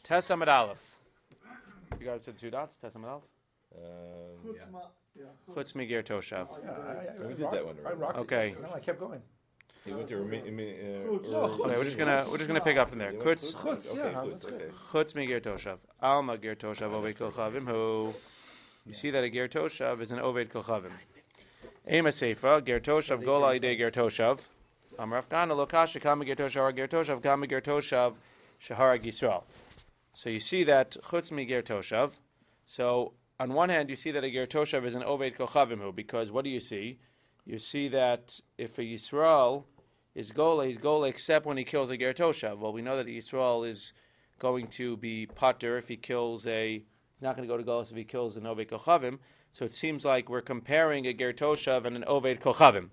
Tes Amud Aleph. You got it to the two dots. Tes Amud Aleph. Chutz Migir Toshav. We did that one already. Okay. No, I kept going. He went to Okay, we're just gonna pick up from there. Chutz Migir Toshav. Alma Gir Toshav Oved Kolchavim. Who you see that a Gir Toshav is an Oved Kolchavim. Ema Seifa Gir Toshav Gola Idei Gir Toshav. Amrav Kana Lokasha Kama Gir Toshav Gir Toshav Kama Gir Toshav Shahara Yisrael. So you see that Chutz Migir Toshav. So on one hand, you see that a Ger Toshav is an Oved Kolchavim, because what do you see? You see that if a Yisrael is Gola, he's Gola except when he kills a Ger Toshav. Well, we know that a Yisrael is going to be Pater if he kills he's not going to go to Gola if he kills an Oved Kolchavim. So it seems like we're comparing a Ger Toshav and an Oved Kolchavim.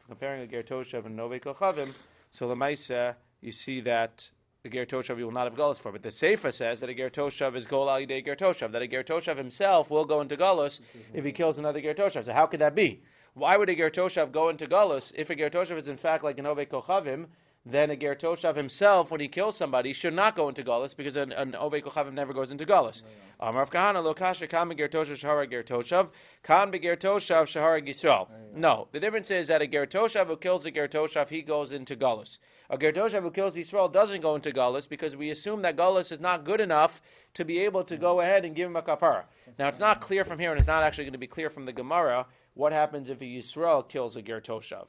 Comparing a Ger Toshav and an Oved Kolchavim, so Lamaisa, you see that the Ger Toshav you will not have Golus for. But the Sefer says that a Ger Toshav is Gol Al Yidei Ger Toshav, that a Ger Toshav himself will go into Golus if he kills another Ger Toshav. So how could that be? Why would a Ger Toshav go into Golus if a Ger Toshav is in fact like an Oved Kolchavim? Then a Ger Toshav himself, when he kills somebody, should not go into Golus because an Oved Kolchavim never goes into Golus. Amar of Kahana lo kasha kam Ger Toshav shahara Ger Toshav kan be Ger Toshav shahara Yisrael. No, the difference is that a Ger Toshav who kills a Ger Toshav, he goes into Golus. A Ger Toshav who kills Yisrael doesn't go into Golus because we assume that Golus is not good enough to be able to go ahead and give him a kapara. Now it's not clear from here, and it's not actually going to be clear from the Gemara, what happens if a Yisrael kills a Ger Toshav.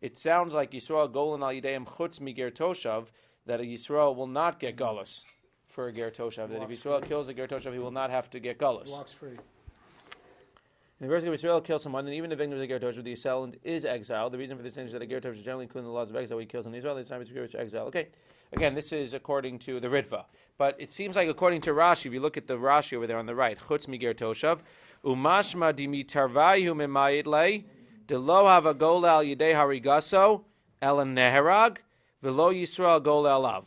It sounds like Yisrael golan al yideim chutz mi Ger Toshav, that a Yisrael will not get Golus for a Ger Toshav. That if Yisrael kills a Ger Toshav, he will not have to get Golus. Walks free. In the verse of Israel kills someone, and even the victim of the Ger Toshav, the assailant is exiled. The reason for this change is that a Ger Toshav is generally included in the laws of exile. He kills an Israel, it's time to exile. Okay, again, this is according to the Ritva, but it seems like according to Rashi, if you look at the Rashi over there on the right, chutz mi Ger Toshav, umashma dimitarvayu mimayit lei, de lo hava gol al yidei harigaso el neherag, velo Yisrael gol alav.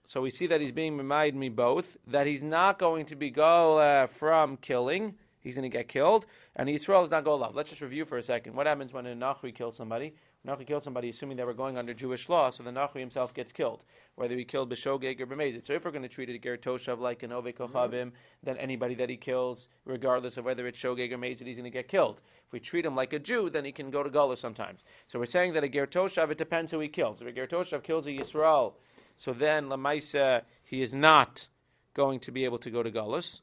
So we see that he's being mimayid me both, that he's not going to be gol from killing. He's going to get killed, and Yisrael is not going to love. Let's just review for a second. What happens when a Nachri kills somebody? When Nachri killed somebody, assuming they were going under Jewish law, so the Nachri himself gets killed, whether he killed B'shogeg or B'mezid. So if we're going to treat a Ger Toshav like an Oved Kolchavim, then anybody that he kills, regardless of whether it's Shogeg or Mezid, he's going to get killed. If we treat him like a Jew, then he can go to Gula sometimes. So we're saying that a Ger Toshav, it depends who he kills. If a Ger Toshav kills a Yisrael, so then Lamaisa, he is not going to be able to go to Gullus.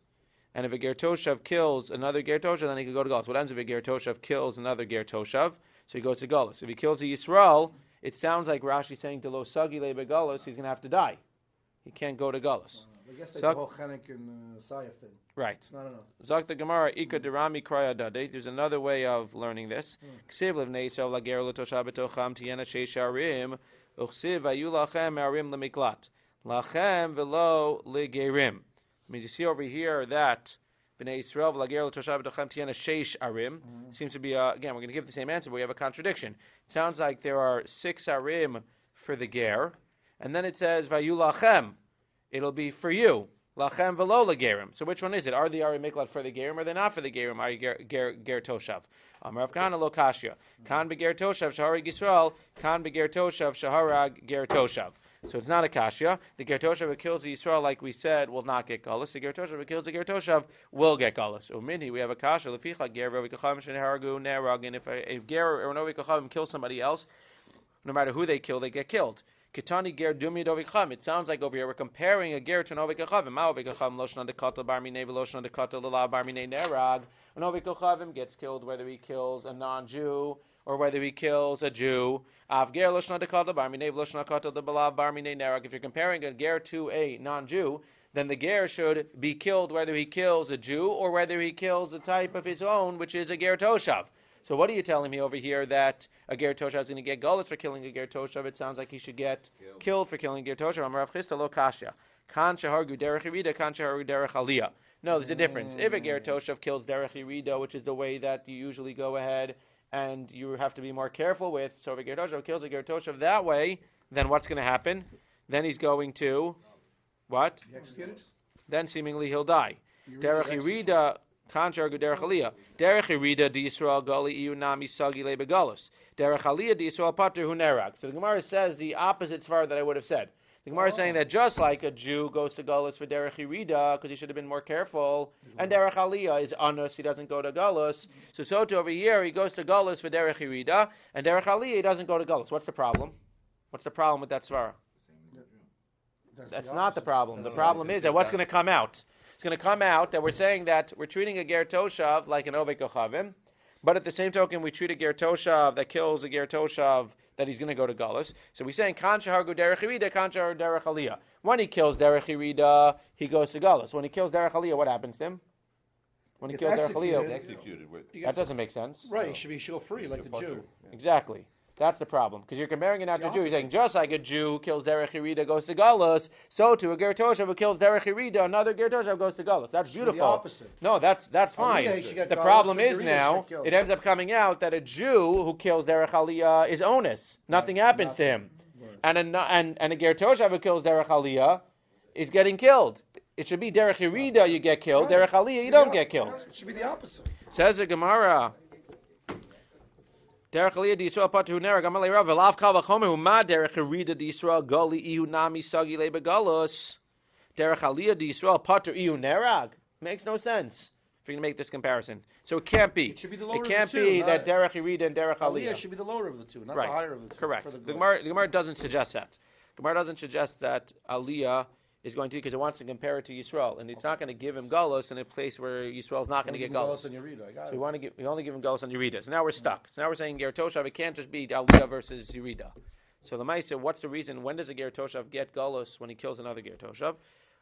And if a Ger Toshav kills another Ger Toshav, then he can go to Gullus. What happens if a Ger Toshav kills another Ger Toshav? So he goes to Gullus. If he kills a Yisrael, it sounds like Rashi saying to Lo Sagi Le Begullus, he's going to have to die. He can't go to Gullus. I guess that's the whole Chenek and Sayef thing. Right. It's not enough. Zok the Gemara, Ika Derami Kraya Dade. There's another way of learning this. Ksiv Levnei Yisrael Lager L'Toshav B'tocham Tiena Sheish Arim Uchsiv Ayu Lachem Arim L'Miklat Lachem V'lo L'Gerim. I mean, you see over here that Bnei Yisrael v'lager l'toshav b'tochem tiena sheish arim seems to be, again, we're going to give the same answer, but we have a contradiction. It sounds like there are 6 arim for the ger, and then it says, vayu lachem, it'll be for you, lachem v'lo l'gerim. So which one is it? Are the arim miklat for the gerim, or are they not for the gerim? Are you ger toshav? Rav Kahana lo kashya. Kan beger toshav shaharag Yisrael, kan beger toshav shaharag ger toshav. So it's not a kasha. The Ger Toshav who kills the Yisrael, like we said, will not get galus. The Ger Toshav who kills the Ger Toshav will get galus. Umini, we have a kasha. Leficha ger v'ovi kachavim sheneharagu nerag. And if a ger or an ovi kachavim kills somebody else, no matter who they kill, they get killed. Kitani ger dumi dovi kachavim. It sounds like over here we're comparing a ger to an ovi kachavim. Ma ovi kachavim loshna dekatel bar minei v'loshna dekatel lelav bar minei nerag. An ovi kachavim gets killed whether he kills a non-Jew or whether he kills a Jew. If you're comparing a ger to a non-Jew, then the ger should be killed whether he kills a Jew or whether he kills a type of his own, which is a ger toshav. So what are you telling me over here, that a ger toshav is going to get gullus for killing a ger toshav? It sounds like he should get killed for killing a ger toshav. Amar Rav Chisda lo kasha. Kan shehargu derech yirida, kan shehargu derech aliyah. No, there's a difference. If a ger toshav kills derech yirida, which is the way that you usually go ahead and you have to be more careful with, so if a ger toshav kills a ger toshav that way, then what's going to happen? Then he's going to, what? Then seemingly he'll die. Derech yirida, Kanchar Derech Aliyah. Derech Yerida di Yisrael Gali Iyu Nami Sagi Le Begalus. Derech Aliyah di Yisrael Pater Hu Nerag. So the Gemara says the opposite svar that I would have said. The Gemara is saying that just like a Jew goes to Galus for Derech Yerida because he should have been more careful, and Derech Aliyah is Anus, he doesn't go to Galus. So too over here, he goes to Galus for Derech Yerida, and Derech Aliyah, he doesn't go to Galus. What's the problem? What's the problem with that svara? That's not the problem. The problem is that what's going to come out? It's going to come out that we're saying that we're treating a ger toshav like an oved kochavim, but at the same token, we treat a ger toshav that kills a ger toshav that he's going to go to Galus. So we're saying kan shahargu derech yerida, kan shahargu derech aliyah. When he kills derech yerida, he goes to Galus. When he kills derech aliyah, what happens to him? When he kills derech aliyah, executed. that doesn't make sense. Right, he should be show free like a Jew. Exactly. That's the problem. Because you're comparing it now to a Jew. You're saying, just like a Jew who kills Derech Yerida goes to Galus, so too a Ger Toshav who kills Derech Yerida, another Ger Toshav goes to Galus. That's beautiful. The opposite. No, that's fine. The problem is now, it ends up coming out that a Jew who kills Derech Aliyah is onus. Nothing happens to him. Right. And a Ger Toshav who kills Derech Aliyah is getting killed. It should be Derech Yerida you get killed, Derech Aliyah you don't get killed. It should be the opposite. Says the Gemara, Derech Aliyah di Yisrael patu nerag amalei rav v'lav kal v'chomer hu ma derech Yerida di Yisrael gali ihu nami sagi le begalus. Derech Aliyah di Yisrael patu ihu nerag makes no sense if you're going to make this comparison. So it can't be. It should be the lower It can't of the two, be that Derech Yerida and Derech Aliyah should be the lower of the two, not right. the higher of the two. Correct. For the Gemara doesn't suggest that. Gemara doesn't suggest that Aliyah is going to, because it wants to compare it to Yisrael, and it's not going to give him Galus in a place where Yisrael is not going to get Galus. On Yerida. I got So it. we only give him Galus on Yerida. So now we're stuck. So now we're saying Ger Toshav, it can't just be Aliyah versus Yerida. So the Maisa, what's the reason? When does a Ger Toshav get Galus when he kills another Ger Toshav?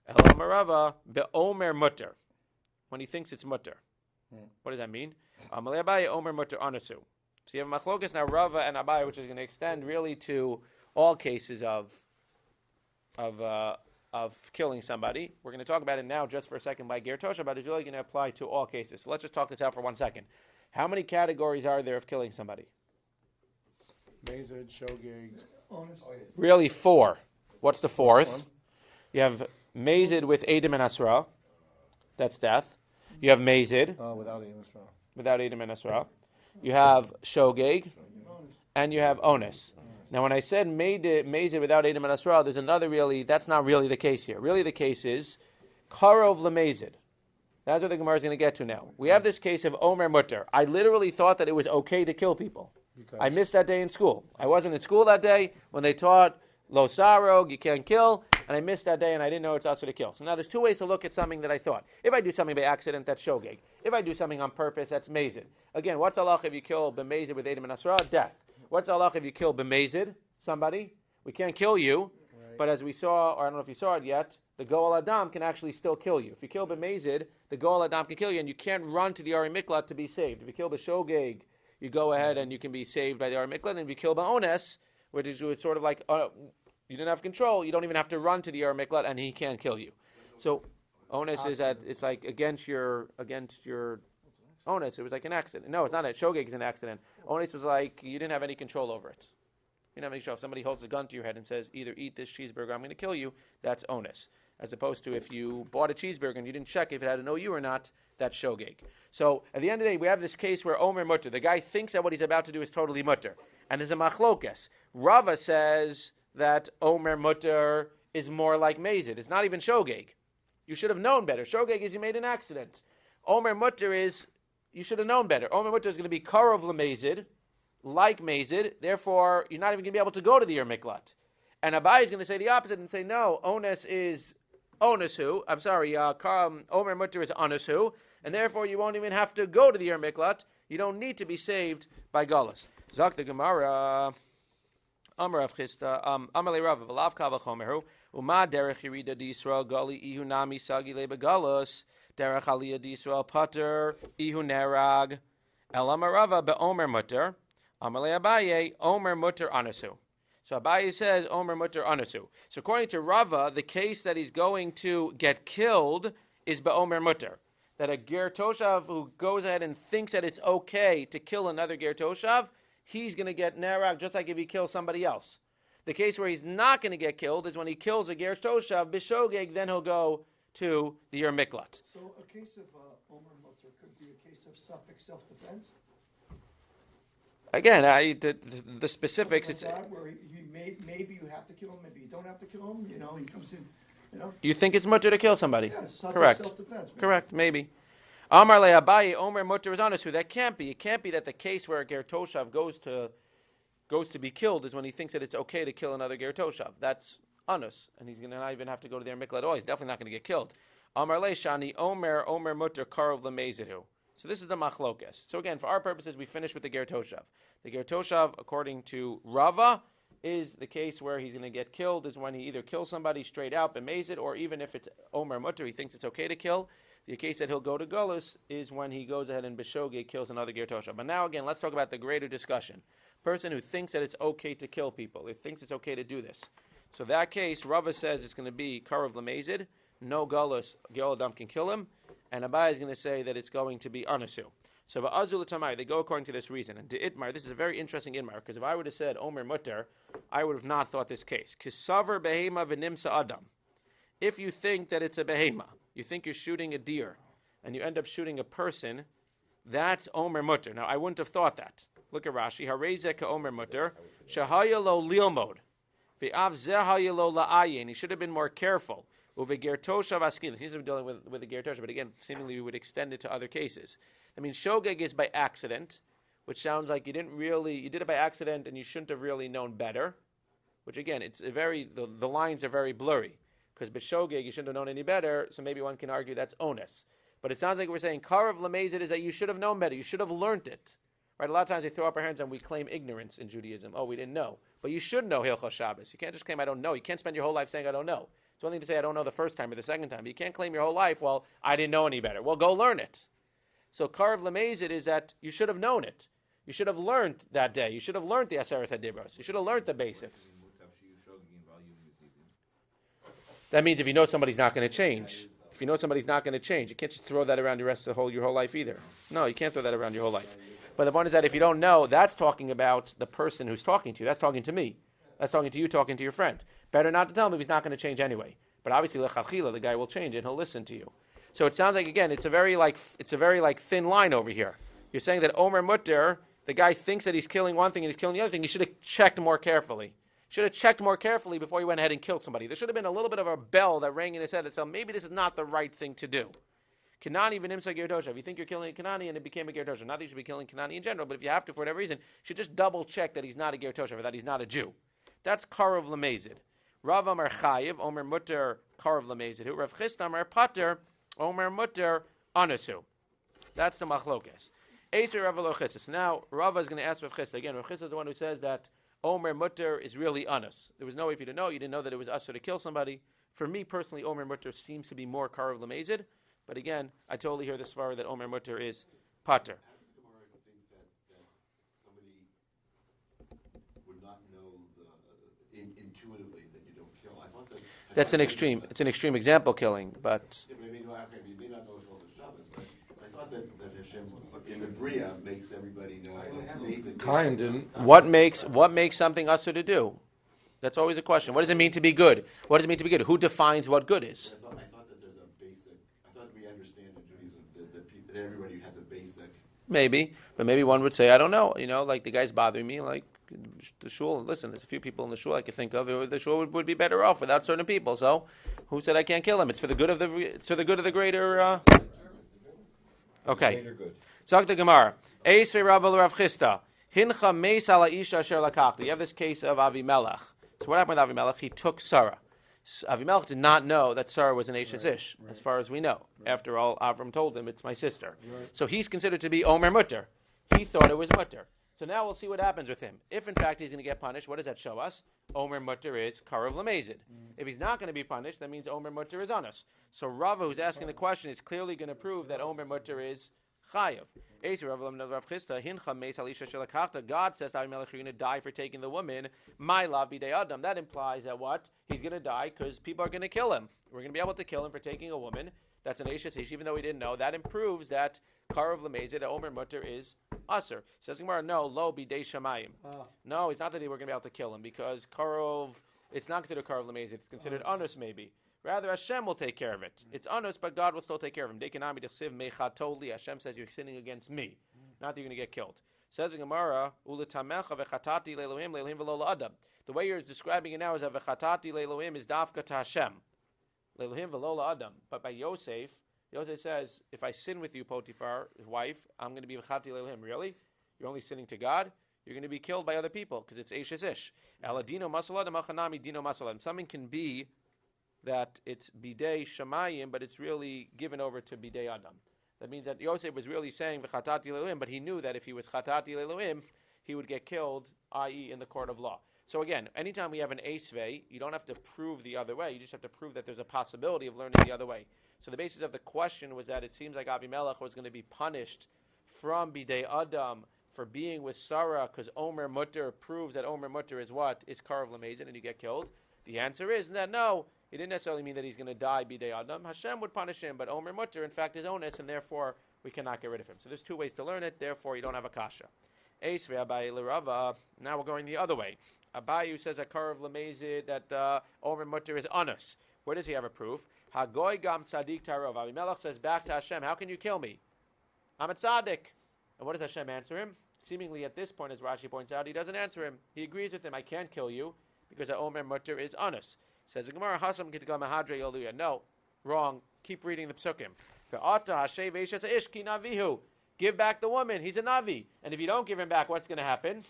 Elam Marava be'omer mutter. When he thinks it's mutter. What does that mean? Amalei Abaye omer mutter anasu. So you have Machlokas now Rava and Abaye, which is going to extend really to all cases of killing somebody. We're going to talk about it now just for a second by Ger Toshav, but it's really going to apply to all cases. So let's just talk this out for 1 second. How many categories are there of killing somebody? Mazid, Shogeg. Really 4. What's the fourth? You have Mazid with edim and asra. That's death. You have Mazid. Without edim and asra. Without edim and asra. You have Shogeg. And you have onus. Now, when I said Mazid without edim and asra, there's another that's not really the case here. Really the case is Karov lemazid. That's what the Gemara is going to get to now. We have this case of Omer Mutter. I literally thought that it was okay to kill people. I missed that day in school. I wasn't in school that day when they taught Lo Sarog, you can't kill, and I missed that day and I didn't know it's also to kill. So now there's 2 ways to look at something that I thought. If I do something by accident, that's Shogeg. If I do something on purpose, that's Mazid. Again, what's Allah if you kill B'mazid with edim and asra? Death. What's Allah if you kill B'mazid, somebody? We can't kill you, but as we saw, or I don't know if you saw it yet, the Goal Adam can actually still kill you. If you kill B'mazid, the Goal Adam can kill you, and you can't run to the Ari Miklat to be saved. If you kill B'shogeg, you go ahead and you can be saved by the Ari Miklat, and if you kill Ba'ones, which is sort of like, you didn't have control, you don't even have to run to the Ari Miklat, and he can't kill you. So, Ones is that it's like against your Ones, it was like an accident. No, it's not. Shogeg is an accident. Ones was like you didn't have any control over it. You didn't have any control. If somebody holds a gun to your head and says, either eat this cheeseburger, I'm going to kill you, that's Ones. As opposed to if you bought a cheeseburger and you didn't check if it had an OU or not, that's Shogeg. So at the end of the day, we have this case where Omer Mutter, the guy thinks that what he's about to do is totally Mutter. And there's a machlokas. Rava says that Omer Mutter is more like Mazid. It's not even Shogeg. You should have known better. Shogeg is you made an accident. Omer Mutter is, you should have known better. Omer Mutter is going to be Karov Lemazid, like Mazid. Therefore, you're not even going to be able to go to the Yer Miklat. And Abai is going to say the opposite and say, no, Ones is Onesu. I'm sorry, Omer Mutter is Onesu. And therefore, you won't even have to go to the Yer Miklat. You don't need to be saved by Galus. Zak the Gemara. Amar of Chista, Amalei Rav, V'lav Kava Chomeru, Uma Derech Yerida di Yisrael Gali Ihu Nami Sagi Leba Galus, Derech Aliyah di Yisrael Pater Ihu Nerag, Elam Rava beOmer Mutter, Amalei Abaye Omer Mutter Anasu. So Abaye says Omer Mutter Anasu. So according to Rava, the case that he's going to get killed is beOmer Mutter. That a Ger Toshav who goes ahead and thinks that it's okay to kill another Ger Toshav, he's going to get nerag just like if he kills somebody else. The case where he's not going to get killed is when he kills a ger toshav b'shogeg, then he'll go to the Yer Miklat. So a case of Omer Mutter could be a case of suffix self-defense? Again, the specifics. It's. Where maybe you have to kill him, maybe you don't have to kill him. He comes in. You think it's mutter to kill somebody? Yes, correct. Self-defense. Maybe. Correct. Maybe. Amar le Abaye Omer mutter is honest. Who that can't be. It can't be that the case where a ger toshav goes to be killed is when he thinks that it's okay to kill another ger toshav. That's honest, and he's going to not even have to go to their miklat at all. He's definitely not going to get killed. Amar le Shani Omer mutter karov lemezidu. So this is the machlokes. So again, for our purposes, we finish with the ger toshav. The ger toshav, according to Rava, is the case where he's going to get killed, is when he either kills somebody straight out, b'mezid, or even if it's Omer Mutter, he thinks it's okay to kill. The case that he'll go to Gullus is when he goes ahead and B'shogeg kills another ger toshav. But now again, let's talk about the greater discussion. Person who thinks that it's okay to kill people, who thinks it's okay to do this. So that case, Rava says it's going to be Karav Lamezid, no Gullus, Ger Adam can kill him, and Abai is going to say that it's going to be Anasu. So va'azul tamai, they go according to this reason. And to itmar, this is a very interesting itmar, because if I would have said Omer Mutter, I would have not thought this case. Kisaver behema v'nimsa adam. If you think that it's a behema, you think you're shooting a deer, and you end up shooting a person, that's Omer Mutter. Now, I wouldn't have thought that. Look at Rashi. Harezeh ka Omer Mutter, shahaya lo lilmod, ve'av zehaya lo la'ayin. He should have been more careful. Uveger toshav askin. He's been dealing with the ger toshav, but again, seemingly we would extend it to other cases. I mean, shogeg is by accident, which sounds like you did it by accident and you shouldn't have really known better, which again, the lines are very blurry, because b'shogeg you shouldn't have known any better, so maybe one can argue that's onus. But it sounds like we're saying karav lamezid is that you should have known better, you should have learned it. Right? A lot of times they throw up our hands and we claim ignorance in Judaism. Oh, we didn't know. But you should know Hilchos Shabbos. You can't just claim I don't know. You can't spend your whole life saying I don't know. It's one thing to say I don't know the first time or the second time. But you can't claim your whole life, well, I didn't know any better. Well, go learn it. So Karav Lamezid is that you should have known it. You should have learned that day. You should have learned the Aseres HaDibros. You should have learned the basics. That means if you know somebody's not going to change. If you know somebody's not going to change, you can't just throw that around your whole life either. No, you can't throw that around your whole life. But the point is that if you don't know, that's talking about the person who's talking to you. That's talking to me. That's talking to you, talking to your friend. Better not to tell him if he's not going to change anyway. But obviously, lechatchila, the guy will change and he'll listen to you. So it sounds like, again, it's a very thin line over here. You're saying that Omer Mutter, the guy thinks that he's killing one thing and he's killing the other thing. He should have checked more carefully. Should have checked more carefully before he went ahead and killed somebody. There should have been a little bit of a bell that rang in his head that said, maybe this is not the right thing to do. Kanani v'nimsa ger toshav. If you think you're killing a Kanani and it became a ger toshav, not that you should be killing Kanani in general, but if you have to for whatever reason, you should just double check that he's not a ger toshav or that he's not a Jew. That's karav lamezid. Rav Amar Chayiv, Omer Mutter, karav lamezid. Rav Chisda Amar Pater, Omer Mutter, anasu. That's the machlokes. Eser Rav Lo Chisda. Now Rava is going to ask Rav Chisda again. Rav Chisda is the one who says that Omer Mutter is really anas. There was no way for you to know. You didn't know that it was usher to kill somebody. For me personally, Omer Mutter seems to be more karav lamezid. But again, I totally hear the svara that Omer Mutter is pater. Intuitively that you don't kill. I thought that that's an extreme. It's an extreme example killing, but you may not know it's all the Shabbos, but I thought that Hashem in the Bria makes everybody know basic. Kind didn't. What makes something usher to do? That's always a question. What does it mean to be good? What does it mean to be good? Who defines what good is? I thought that there's a basic. I thought we understand in Judaism that everybody has a basic. Maybe, but maybe one would say, I don't know. Like the guy's bothering me. Like the shul. Listen, there's a few people in the shul I could think of. The shul would be better off without certain people. So, who said I can't kill him? It's for the good of the. It's for the good of the greater. Okay. Zok the Gemara. Eisvei Rabba Rav Chisda. Hincha meis ala isha asher lakachta. You have this case of Avimelech. So what happened with Avimelech? He took Sarah. Avimelech did not know that Sarah was an Eshes Ish, as far as we know. After all, Avram told him, it's my sister. So he's considered to be Omer Mutter. He thought it was Mutter. So now we'll see what happens with him. If in fact he's going to get punished, what does that show us? Omer Mutter is Karav Lamezid. If he's not going to be punished, that means Omer Mutter is Anas. So Rava, who's asking the question, is clearly going to prove that Omer Mutter is Chayav. God says to Avimelech, you're going to die for taking the woman. My love bidei adam. That implies that what? He's going to die because people are going to kill him. We're going to be able to kill him for taking a woman. That's an Eshes Ish, even though he didn't know. That improves that Karav Lamezid, Omer Mutter is Aser. Says Gemara, no, lo bidei shamayim. No, it's not that we're going to be able to kill him because Karav, it's not considered Karav Lamezid. It's considered Anus maybe. Rather, Hashem will take care of it. It's Anus, but God will still take care of him. Hashem says you're sinning against me, not that you're going to get killed. Says the Gemara, "Ulitamecha v'chatati le'Elohim le'Elohim v'lo la'adam." The way you're describing it now is that v'chatati le'Elohim is dafka to Hashem, le'Elohim v'lo la'adam. But by Yosef says, if I sin with you, Potiphar, his wife, I'm going to be v'chati le'Elohim. Really? You're only sinning to God? You're going to be killed by other people because it's Eish Ish. Aladino masaladam achanami dino masaladam. Something can be that it's bidei shamayim, but it's really given over to bidei adam. That means that Yosef was really saying v'chatati le'Elohim, but he knew that if he was chatati le'Elohim, he would get killed, i.e. in the court of law. So again, anytime we have an esvei, you don't have to prove the other way. You just have to prove that there's a possibility of learning the other way. So the basis of the question was that it seems like Avimelech was going to be punished from bidei adam for being with Sarah, because Omer Mutter proves that Omer Mutter is what? Is Karav Lamezin, and you get killed. The answer is that no, it didn't necessarily mean that he's going to die bidei Adam. Hashem would punish him, but Omer Mutter, in fact, is onus, and therefore we cannot get rid of him. So there's two ways to learn it, therefore you don't have a kasha. Eis ve'abai l'rava. Now we're going the other way. Abayu says that Karav Lamezin, that Omer Mutter is onus. Where does he have a proof? Hagoy gam tzadik tarov. Avimelech says back to Hashem, how can you kill me? I'm a tzaddik. And what does Hashem answer him? Seemingly at this point, as Rashi points out, he doesn't answer him. He agrees with him. I can't kill you because Omer Mutter is honest. Says the Gemara, Hasam kitgam mahadre yoluya. No, wrong. Keep reading the psukim. Give back the woman. He's a navi. And if you don't give him back, what's going to happen?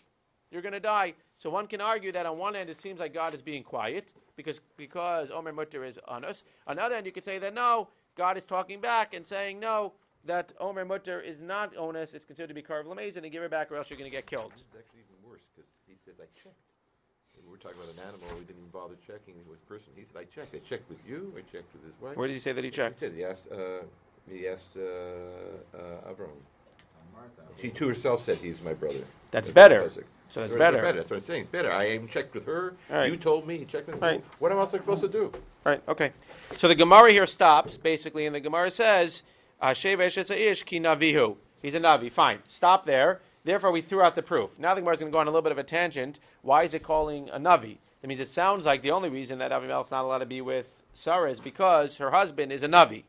You're going to die. So one can argue that on one end it seems like God is being quiet because Omer Mutter is honest. On the other end, you could say that no, God is talking back and saying no, that Omer Mutter is not onus, it's considered to be Karav Lamezin, and give it back or else you're going to get killed. It's actually even worse, because he says, I checked. And we're talking about an animal, we didn't even bother checking with a person. He said, I checked. I checked with you, I checked with his wife. Where did he say that he checked? He said, he asked Avram. She to herself said, he's my brother. That's better. So that's better. That's what I'm saying. It's better. I even checked with her. Right. You told me. He checked with me. Right. What am I supposed to do? Right, okay. So the Gemara here stops, basically, and the Gemara says, He's a Navi. Fine. Stop there. Therefore, we threw out the proof. Now the Gemara is going to go on a little bit of a tangent. Why is it calling a Navi? That means it sounds like the only reason that Avimelech's not allowed to be with Sarah is because her husband is a Navi.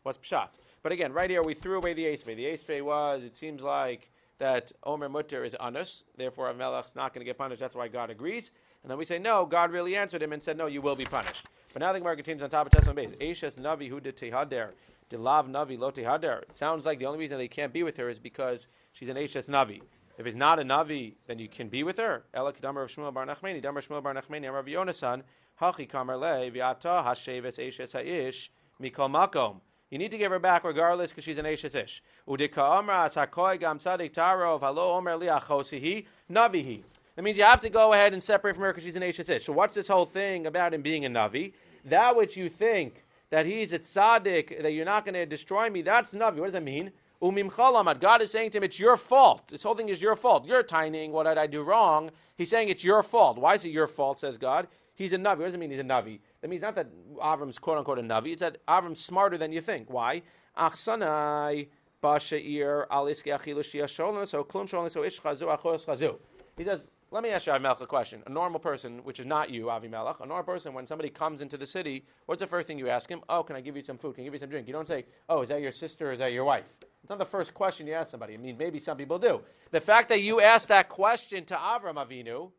What's Pshat? But again, right here, we threw away the Esvei. The Esvei was, it seems like, that Omer Mutter is Anus. Therefore, Avimelech's not going to get punished. That's why God agrees. And then we say, no, God really answered him and said, no, you will be punished. But now the Gemara continues on top of Testimony base. Eishes Navi hu de tehader. Dilav Navi lo tehader. It sounds like the only reason that he can't be with her is because she's an Eishes Navi. If it's not a Navi, then you can be with her. Ela kedamar of Shmuel bar Nachmani. Damar Shmuel bar Nachmani. Amar Yonasan. Hachi kamar le. Viata hasheves Eishes ha'ish. Mikol makom. You need to give her back regardless because she's an Eishes ish. Udika amra as hakoy gam tzadik tarov. Halo omer li achosihi. Navihi. That means you have to go ahead and separate from her because she's an Eishes ish. So what's this whole thing about him being a Navi? That which you think that he's a tzaddik, that you're not going to destroy me, that's Navi. What does that mean? Umim chalamad. God is saying to him, it's your fault. This whole thing is your fault. You're tining. What did I do wrong? He's saying it's your fault. Why is it your fault, says God? He's a Navi. What does it mean he's a Navi? That means not that Avram's quote-unquote a Navi. It's that Avram's smarter than you think. Why? Achsanai ba'she'ir al iski achilu shiyasholon so klum sholon so ish chazu achos chazu. He says, let me ask you, Avimelech, a question. A normal person, which is not you, Avimelech, a normal person, when somebody comes into the city, what's the first thing you ask him? Oh, can I give you some food? Can I give you some drink? You don't say, oh, is that your sister or is that your wife? It's not the first question you ask somebody. I mean, maybe some people do. The fact that you asked that question to Avram Avinu,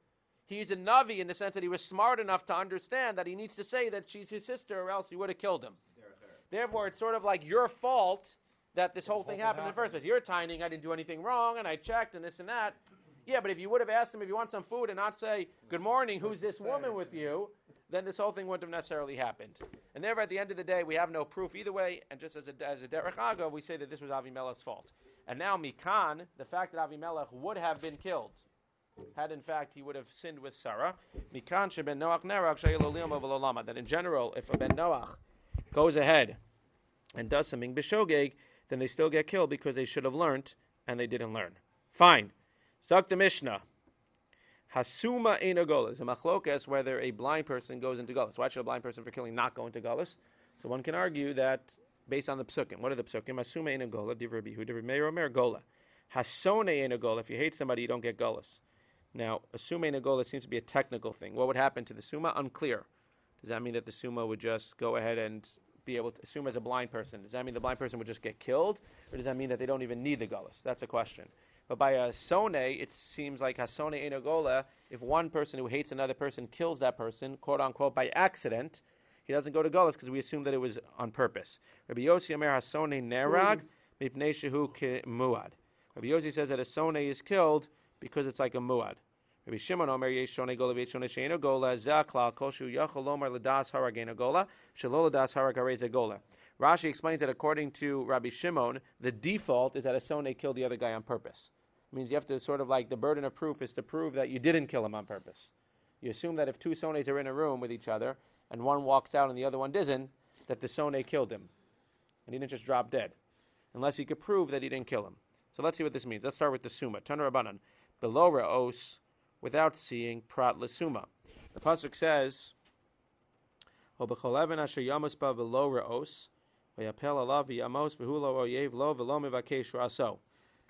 he's a Navi in the sense that he was smart enough to understand that he needs to say that she's his sister or else he would have killed him. Therefore, it's sort of like your fault that this whole thing happened in the first place. You're tining, I didn't do anything wrong, and I checked, and this and that. Yeah, but if you would have asked him if you want some food and not say, good morning, who's this woman with you, then this whole thing wouldn't have necessarily happened. And therefore, at the end of the day, we have no proof either way, and just as a derech agav, we say that this was Avimelech's fault. And now, Mikan, the fact that Avimelech would have been killed, had in fact he would have sinned with Sarah, Mikan sheben Noach nerach sheyelo li'omo v'lo lama, that in general, if a ben Noach goes ahead and does something b'shogeg, then they still get killed because they should have learned, and they didn't learn. Fine. Zok the Mishnah. Hasuma ein golas. A machlokas whether a blind person goes into golas. Why should a blind person for killing not go into golas? So one can argue that based on the psukim. What are the psukim? Hasuma ein gola. Divrei bihu. Divrei meir omer gola. Hasone ein gola. If you hate somebody, you don't get golas. Now, asuma ein gola seems to be a technical thing. What would happen to the suma? Unclear. Does that mean that the suma would just go ahead and be able to assume as a blind person? Does that mean the blind person would just get killed, or does that mean that they don't even need the golas? That's a question. But by a sone, it seems like hasone eino gola. If one person who hates another person kills that person, quote unquote, by accident, he doesn't go to golas because we assume that it was on purpose. Rabbi Yossi Omer hasone nerag mipnei shehu muad. Rabbi Yossi says that a sone is killed because it's like a muad. Rabbi Shimon Omer yesh shone gola v'yesh shone she'eino gola zaklal koshu yachol omer l'das harag eino gola shelo l'das harag harei gola. Rashi explains that according to Rabbi Shimon, the default is that a sone killed the other guy on purpose. It means you have to sort of like the burden of proof is to prove that you didn't kill him on purpose. You assume that if two sones are in a room with each other and one walks out and the other one doesn't, that the sone killed him. And he didn't just drop dead. Unless you could prove that he didn't kill him. So let's see what this means. Let's start with the summa. Tana Rabbanan. Below ra'os, without seeing, prat l'summa. The pasuk says, O b'choleven asher yamas ba below ra'os, v'yapel alav v'yamos v'hu lo oyev lo v'lo mevakesh ra'aso.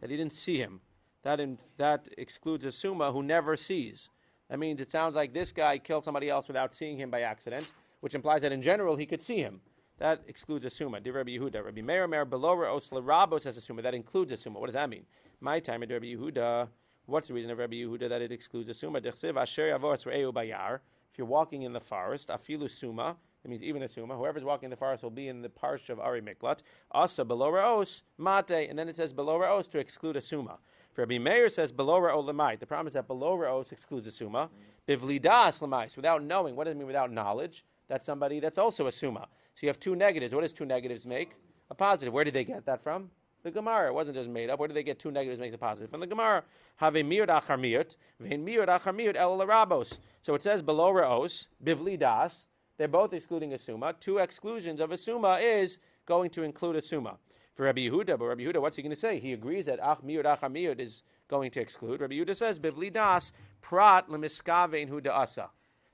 That he didn't see him. That excludes a summa who never sees. That means it sounds like this guy killed somebody else without seeing him by accident, which implies that in general he could see him. That excludes a summa. Dir Rabbi Yehuda. Rabbi Meir Mer below ra'os l'rabos has a summa. That includes a summa. What does that mean? My time at Rabbi Yehuda. What's the reason of Rabbi Yehuda that it excludes a summa? Dechsiv asher yavos re'eu bayar. If you're walking in the forest, afilu summa. That means even a summa. Whoever's walking in the forest will be in the parsha of Ari Miklat. Asa below ra'os mate. And then it says below ra'os to exclude a summa. Rabbi Meir says below ra'o lemai. The problem is that below ra'os excludes a summa. Bivlidas lemais. Without knowing. What does it mean without knowledge? That's somebody that's also a summa. So you have two negatives. What does two negatives make? A positive. Where did they get that from? The Gemara. It wasn't just made up. Where did they get two negatives makes a positive? From the Gemara. Have a miut achar miut. Vein miut achar miut el larabos. So it says below ra'os. Bivlidas. They're both excluding a summa. Two exclusions of a summa is going to include a summa. For Rabbi Yehuda, but Rabbi Yehuda, what's he going to say? He agrees that ach miut is going to exclude. Rabbi Yehuda says, Bivli das prat lemiskavein hu da'asa.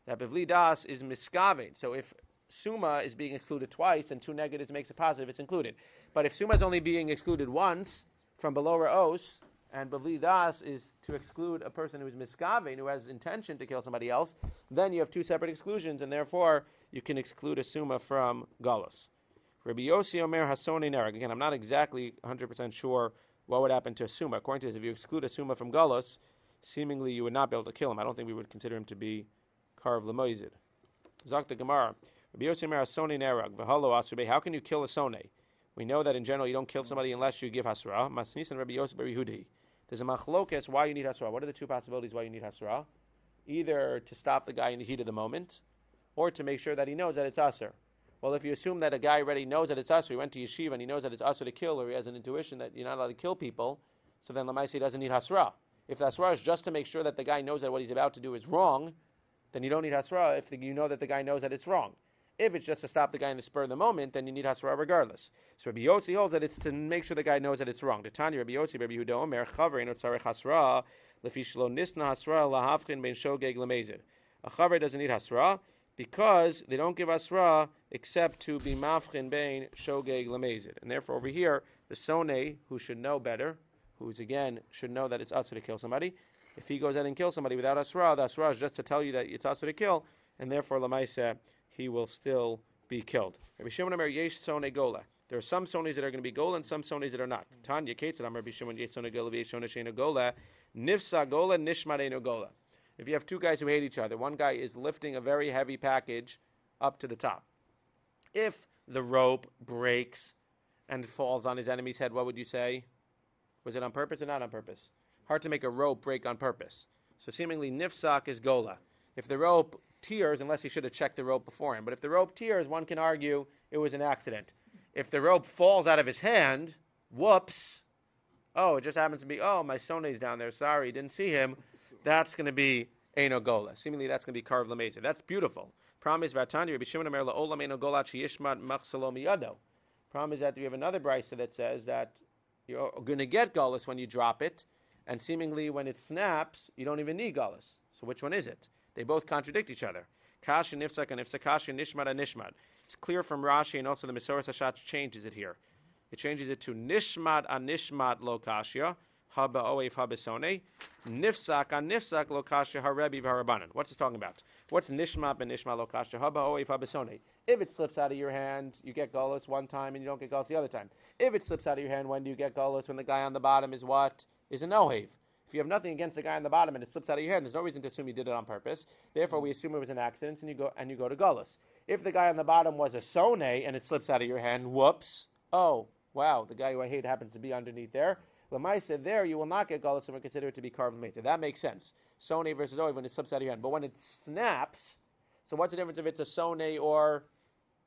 That Bivli das is miskavein. So if summa is being excluded twice and two negatives makes a positive, it's included. But if summa is only being excluded once from below ra'os, and Bivli das is to exclude a person who is miskavein, who has intention to kill somebody else, then you have two separate exclusions, and therefore you can exclude a summa from galus. Rabbi Yossi Omer hasone nerag. Again, I'm not exactly 100% sure what would happen to a summa. According to this, if you exclude a summa from galus, seemingly you would not be able to kill him. I don't think we would consider him to be karv lemoizid. Zak the Gemara. Rabbi Yossi Omer hasone nerag. V'halo asube. How can you kill a sone? We know that in general you don't kill somebody unless you give hasra. Masnis and Rabbi Yossi Bar Yehudi. There's a machlokes why you need hasra. What are the two possibilities why you need hasra? Either to stop the guy in the heat of the moment, or to make sure that he knows that it's aser. Well, if you assume that a guy already knows that it's asr, he went to yeshiva and he knows that it's asr to kill, or he has an intuition that you're not allowed to kill people, so then Lamaisi doesn't need hasra. If the hasra is just to make sure that the guy knows that what he's about to do is wrong, then you don't need hasra if you know that the guy knows that it's wrong. If it's just to stop the guy in the spur of the moment, then you need hasra regardless. So Rabbi Yossi holds that it's to make sure the guy knows that it's wrong. Tanya Rabbi Yossi, Rabbi Yehuda Omer, Chaver eno tzarech hasra, lefi shelo nisna hasra lahavchin ben shogeg lemezid. A chaver doesn't need hasra, because they don't give asra except to be mafchin bein shogeg lemezid. And therefore over here, the sone, who should know better, who's again, should know that it's asr to kill somebody, if he goes out and kills somebody without asra, the asra is just to tell you that it's asr to kill, and therefore lamaisa, he will still be killed. Rabbi Shimon Omer yesh sone gola. There are some sones that are going to be gola and some sones that are not. Tanya Ketzad Amar Rabbi Shimon yesh sone gola v'yesh sone she'eino gola. Nifsa gola nishmat eino gola. If you have two guys who hate each other, one guy is lifting a very heavy package up to the top. If the rope breaks and falls on his enemy's head, what would you say? Was it on purpose or not on purpose? Hard to make a rope break on purpose. So seemingly nifsak is gola. If the rope tears, unless he should have checked the rope beforehand, but if the rope tears, one can argue it was an accident. If the rope falls out of his hand, whoops, oh, it just happens to be, oh, my sone's down there, sorry, didn't see him, that's going to be eino gola. Seemingly that's going to be carved lameza. That's beautiful. Problem is, Vatani, Rabbi Shimon Omer la'olam eino gola chiyishmat machsalo miyado. Problem is that we have another brisa that says that you're going to get golus when you drop it, and seemingly when it snaps, you don't even need golus. So which one is it? They both contradict each other. Kasha nifsak and nifsak kasha nishmat and nishmat. It's clear from Rashi and also the Mesoras Hashat changes it here. It changes it to nishmat an nishmat lo kasha haba oev haba sone nifsak an nifsak lo kasha harebi v'harabanan. What's this talking about? What's nishmat ben nishmat lo kasha haba oev haba sone? If it slips out of your hand, you get golus one time and you don't get golus the other time. If it slips out of your hand, when do you get golus? When the guy on the bottom is what? is a nohev. If you have nothing against the guy on the bottom and it slips out of your hand, there's no reason to assume you did it on purpose. Therefore, we assume it was an accident, and you go to gullus. If the guy on the bottom was a sone and it slips out of your hand, whoops! Oh, wow! The guy who I hate happens to be underneath there. Lamaisa, there you will not get gullus and we consider it to be carved mesa. That makes sense. Sone versus ohev when it slips out of your hand, but when it snaps, so what's the difference if it's a sone or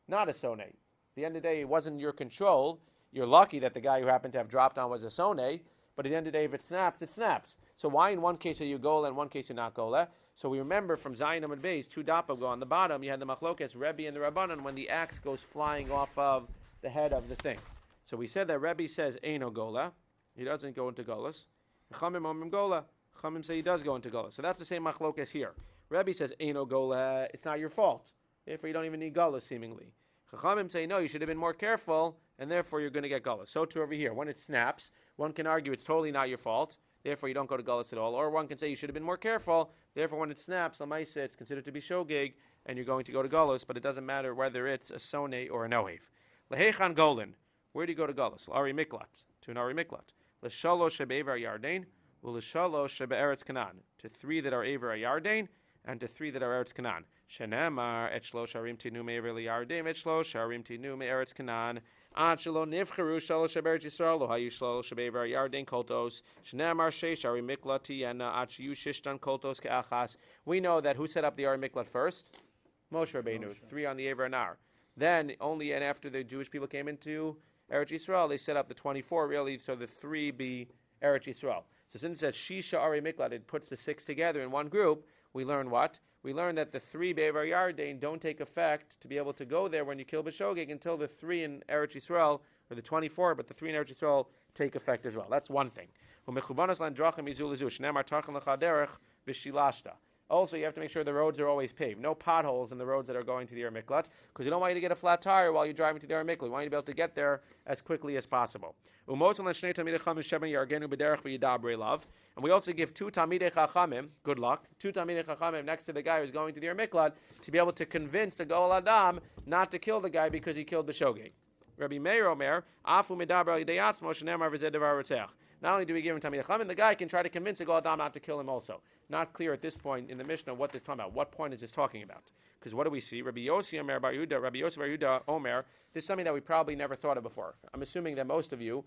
not a sone? At the end of the day, it wasn't your control. You're lucky that the guy who happened to have dropped on was a sone. But at the end of the day, if it snaps, it snaps. So why in one case are you gola and in one case you're not gola? So we remember from Zayin and Beis, 2 dapah go on the bottom, you had the machlokes, Rebbe and the Rabbanan, when the axe goes flying off of the head of the thing. So we said that Rebbe says, Eino gola. He doesn't go into golas. Chamim omim gola. Chamim say he does go into gola. So that's the same machlokes here. Rebbe says, Eino gola, it's not your fault. Therefore, you don't even need gola, seemingly. Chachamim say, no, you should have been more careful, and therefore you're going to get gullus. So too over here. When it snaps, one can argue it's totally not your fault, therefore you don't go to gullus at all. Or one can say you should have been more careful, therefore when it snaps, lamaisa, it's considered to be shogeg, and you're going to go to gullus, but it doesn't matter whether it's a sone or a nohev. Lehechan golin. Where do you go to gullus? L'ari miklat. To an ari miklat. L'shalosh shebe'ever yardain, u'l'shalosh shebe'eretz kanan. To 3 that are ever yardain, and to 3 that are eretz kanan. Shenemar et shlosh harim tinu me'ever liyardain, et shlosh harim tinu me'eretz kanan. Achelo nivcharu shalosh be'eretz Yisrael, lo hayu shlosh be'ever yardain koltos. Shenemar sheish harim miklati and achiyu shishtan koltos ke'achas. We know that who set up the ari miklat first? Moshe Rabbeinu. 3 on the ever anar. Then only and after the Jewish people came into Eretz Yisrael, they set up the 24 really, so the 3 be Eretz Yisrael. So since it says Shisha Ari Miklat, it puts the 6 together in one group. We learn what? We learn that the 3 Be'evar Yardain don't take effect to be able to go there when you kill B'shogeg until the 3 in Eretz Yisrael, or the 24, but the 3 in Eretz Yisrael take effect as well. That's one thing. Also, you have to make sure the roads are always paved. No potholes in the roads that are going to the Yer Miklat, because you don't want you to get a flat tire while you're driving to the Yer Miklat. You want you to be able to get there as quickly as possible. And we also give 2 Talmidei Chachamim, good luck, 2 Talmidei Chachamim next to the guy who's going to the Yer Miklat to be able to convince the Goel Adam not to kill the guy because he killed B'shogeg. Rabbi Meir Omer, Afu Medaber Al Yidei Atzmo Shenemar V'zeh Devar Rotzech. Not only do we give him Talmidei Chachamim, the guy can try to convince the Goel Adam not to kill him also. Not clear at this point in the Mishnah what this is talking about. What point is this talking about? Because what do we see? Rabbi Yossi Omer Bar Yehuda, Rabbi Yossi Bar Yehuda Omer. This is something that we probably never thought of before. I'm assuming that most of you,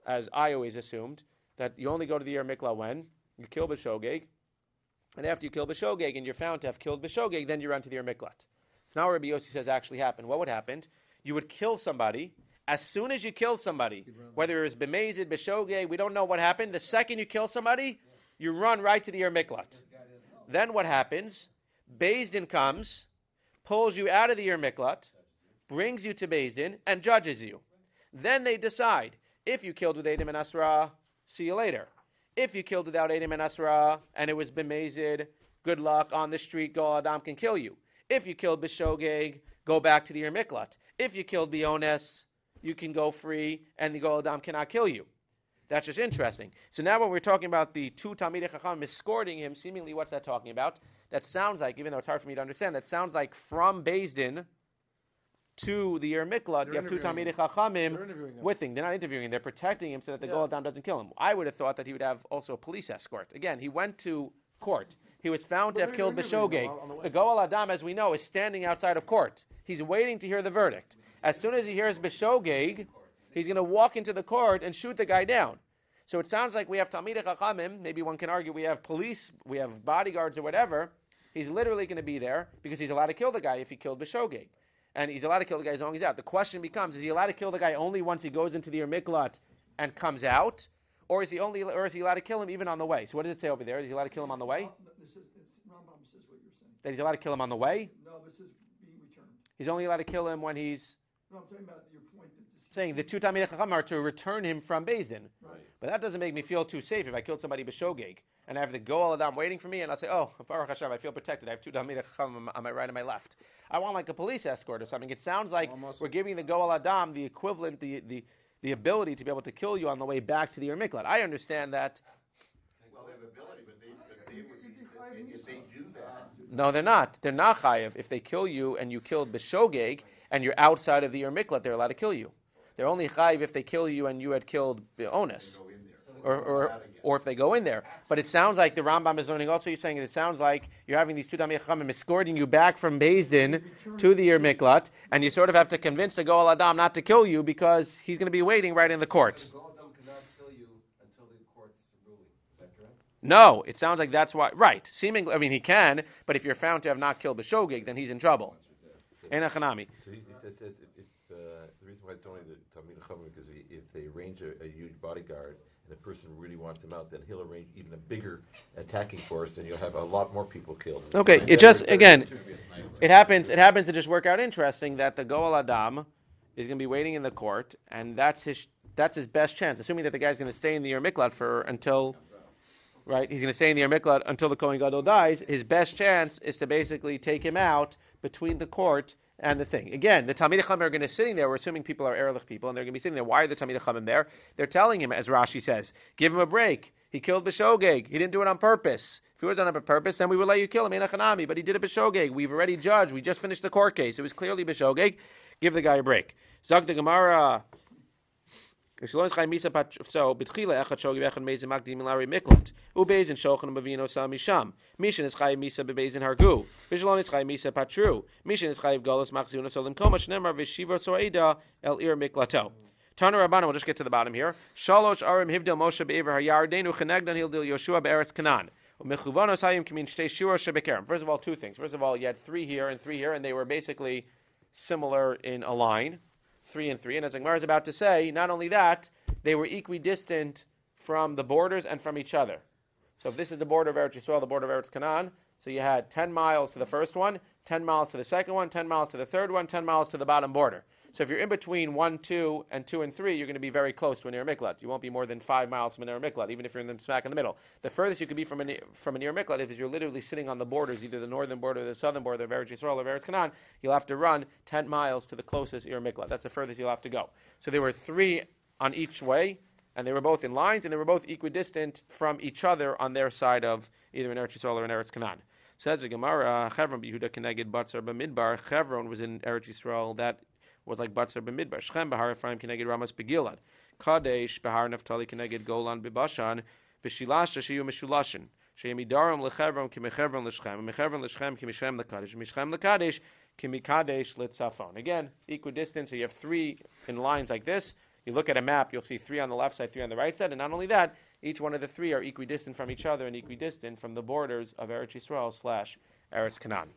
as I always assumed, that you only go to the Yer Mikla when you kill B'shogeg, and after you kill B'shogeg and you're found to have killed B'shogeg, then you run to the Yer Miklat. So now Rabbi Yossi says actually happened. What would happen? You would kill somebody. As soon as you kill somebody, whether it was B'mezid, B'shogeg, we don't know what happened. The second you kill somebody, you run right to the Yer Miklat. Then what happens? Beit-din comes, pulls you out of the Yer Miklat, brings you to Beit-din, and judges you. Then they decide, if you killed with edim and asra, see you later. If you killed without edim and asra, and it was b'mezid, good luck, on the street, Goel Adam can kill you. If you killed b'shogeg, go back to the Yer Miklat. If you killed b'ones, you can go free, and the Goel Adam cannot kill you. That's just interesting. So now when we're talking about the 2 Talmidei Chacham escorting him, seemingly what's that talking about? That sounds like, even though it's hard for me to understand, that sounds like from Beit-din to the Yer Miklat, you have 2 Talmidei Chachamim with him. They're not interviewing him. They're protecting him so that the Goel Adam doesn't kill him. I would have thought that he would have also a police escort. Again, he went to court. He was found to have killed B'shogeg. The Goel Adam, as we know, is standing outside of court. He's waiting to hear the verdict. As soon as he hears B'shogeg, he's going to walk into the court and shoot the guy down. So it sounds like we have Talmidei Chachamim. Maybe one can argue we have police, we have bodyguards or whatever. He's literally going to be there because he's allowed to kill the guy if he killed B'shogeg. And he's allowed to kill the guy as long as he's out. The question becomes, is he allowed to kill the guy only once he goes into the Yer Miklat and comes out? Or is he allowed to kill him even on the way? So what does it say over there? Is he allowed to kill him on the way? Rambam says what you're saying. That he's allowed to kill him on the way? No, this is being returned. He's only allowed to kill him when he's... No, I'm talking about your point that this saying the 2 Talmidei Chacham are to return him from Beit-din. Right. But that doesn't make me feel too safe if I killed somebody b'shogeg and I have the Goel Adam waiting for me and I'll say, oh, Baruch Hashem, I feel protected. I have 2 Talmidei Chacham on my right and my left. I want like a police escort or something. It sounds like we're giving the Goel Adam the equivalent, the ability to be able to kill you on the way back to the Yer Miklat. I understand that. Well, they have ability, but they would be, if they do that. No, they're not. They're not chayiv. If they kill you and you killed b'shogeg and you're outside of the Yer Miklat, they're allowed to kill you. They're only chayiv if they kill you and you had killed b'ones. Go in there. So or if they go in there. But it sounds like the Rambam is learning also, you're saying it sounds like you're having these two Talmidei Chachamim escorting you back from beit-din to the Ir Miklat, and you sort of have to convince the Goel Adam not to kill you because he's going to be waiting right in the court. The Goel Adam cannot kill you until the court's ruling. Is that correct? No, it sounds like that's why. Right. Seemingly, I mean, he can, but if you're found to have not killed B'shogeg, then he's in trouble. Ena Chanami. So he says if the reason why it's only the Talmidei Chachamim because if they arrange a huge bodyguard and the person really wants him out, then he'll arrange even a bigger attacking force, and you'll have a lot more people killed. Okay, it just again, it happens to just work out interesting that the Goel Adam is going to be waiting in the court, and that's his best chance, assuming that the guy's going to stay in the Ir Miklat until. Right, he's going to stay in the Ir Miklat until the Kohen Gadol dies. His best chance is to basically take him out between the court and the thing. Again, the Talmidei Chachamim are going to be sitting there. We're assuming people are Erlich people, and they're going to be sitting there. Why are the Talmidei Chachamim there? They're telling him, as Rashi says, give him a break. He killed B'shogeg. He didn't do it on purpose. If he would have done it on purpose, then we would let you kill him, Enachanami. But he did it B'shogeg. We've already judged. We just finished the court case. It was clearly B'shogeg. Give the guy a break. Zog the Gemara. So betchila echad shogi v'echad meizin makdim ilari miklat ubeizin shochan b'vino sal misham mishin is chayiv misa bebeizin hargu v'shalom is chayiv misa patru mishin is chayiv golos machzuna solim koma shnemar v'shiva so'eda el ir miklato. Tana Rabbanan, we'll just get to the bottom here. Shalosh arim hivdil Moshe be'ever hayardenu chenegdan hildil Yoshua be'eretz Canaan. U'mechuvanos hayim kamin shtei shura shebekerem. First of all, two things. First of all, you had 3 here, and they were basically similar in a line. 3 and 3, and as the Gemara is about to say, not only that, they were equidistant from the borders and from each other. So if this is the border of Eretz Yisrael, the border of Eretz Canaan, so you had 10 miles to the first one, 10 miles to the second one, 10 miles to the third one, 10 miles to the bottom border. So if you're in between 1, 2, and 2 and 3, you're going to be very close to an Ir Miklat. You won't be more than 5 miles from an Ir Miklat, even if you're in the smack in the middle. The furthest you could be from an Ir Miklat is you're literally sitting on the borders, either the northern border or the southern border of Eretz Yisrael or Eretz Canaan. You'll have to run 10 miles to the closest Ir Miklat. That's the furthest you'll have to go. So there were 3 on each way, and they were both in lines, and they were both equidistant from each other on their side of either in Eretz Yisrael or in Eretz Canaan. Says the Gemara, Chevron b'Yehuda keneged Batzar b'Midbar. Chevron was in Eretz Yisrael. That was like Batzar b'Midbar. Shechem b'Har Ephraim keneged Ramas b'Gilad. Kadesh b'Har Naftali keneged Golan b'Bashan. V'Shilasha sheyu meshulashin. Sheyemidarim lechevron kimechevron l'Shechem. Mechevron l'Shechem kimishchem l'Kadesh. Mishchem l'Kadesh kimikadesh l'Tzafon. Again, equidistant. So you have 3 in lines like this. You look at a map, you'll see 3 on the left side, 3 on the right side, and not only that, each one of the 3 are equidistant from each other and equidistant from the borders of Eretz Yisrael / Eretz Canaan.